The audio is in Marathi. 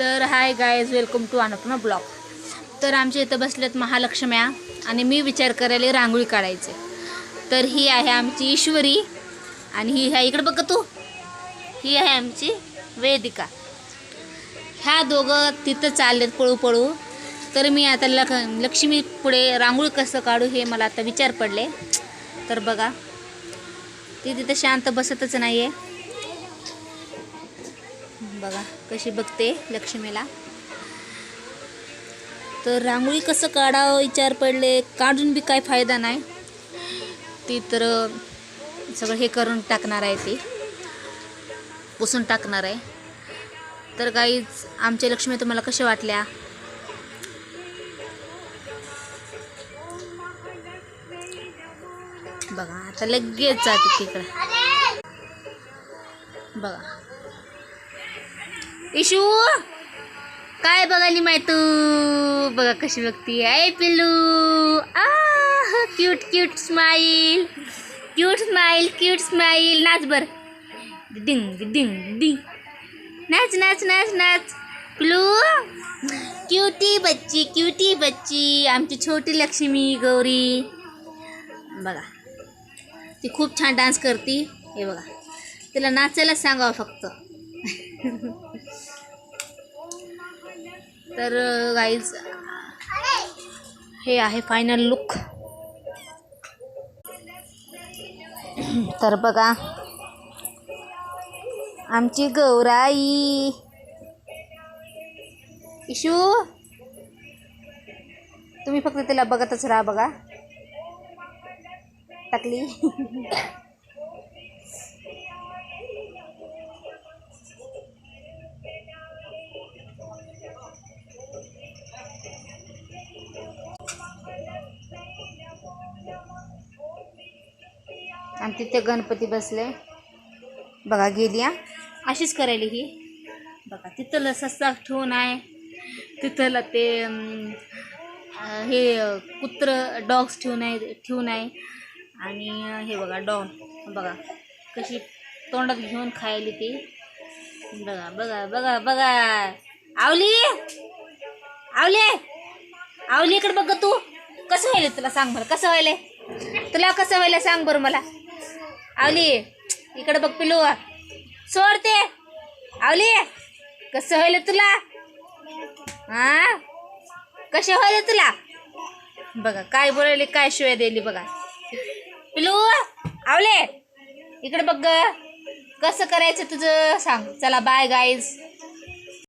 तर hi guys, welcome to Anupama blog. तर आमच्या इथं बसल्यात महालक्ष्म्या आणि मी विचार करायला रांगोळी काढायचे. तर ही आहे आमची ईश्वरी आणि ही आहे, इकडे बघ तू, ही आहे आमची वेदिका. ह्या दोघं तिथं चाललेत पळू पळू. तर मी आता लक्ष्मी पुढे रांगोळी कसं काढू हे मला आता विचार पडले. तर बघा, ती तिथं शांत बसतच नाही आहे. बघा कशी बघते लक्ष्मीला. तर रांगोळी कसं काढावं विचार पडले. काढून बी काय फायदा नाही. ती तर सगळं हे करून टाकणार आहे, ती पुसून टाकणार आहे. तर गाईज, आमच्या लक्ष्मी तुम्हाला कशा वाटल्या? बघा आता लगेच जाते तिकडं. बघा इशू काय बघाली माय तू. बघा कशी बघती आहे पिल्लू. Cute cute smile, cute smile, cute smile. नाच बर, डिंग डिंग डिंग. नाच नाच नाच नाच पिल्लू. क्यूटी बच्ची, क्यूटी बच्ची, आमची छोटी लक्ष्मी गौरी. बघा ती खूप छान डान्स करती. हे बघा, तिला नाचायला सांगावं फक्त. तर गाईज, हे आहे फायनल लुक. तर बघा आमची गौराई. इशू तुम्ही फक्त तिला बघतच राहा. बघा टाकली. आणि तिथे गणपती बसले. बघा गेली. अशीच करायली ही. बघा तिथं ससा ठेवून आहे. तिथं ते हे कुत्र डॉग्स ठेवून आहे. आणि हे बघा डॉग, बघा कशी तोंडात घेऊन खायली ती. बघा बघा बघा बघा. आवली आवले आवली, इकडे बघ तू. कसं व्हायला तुला सांग बरं, कसं व्हायला तुला, कसं व्हायला सांग बरं मला. आवली इकडे बघ पिलू. सोडते आवली. कसं व्हायला तुला, कशा व्हायला तुला. बघा काय बोलायले, काय शिवाय दिली. बघा पिलू, आवले इकडे बघ, कसं करायचं तुझं सांग. चला बाय गाईज.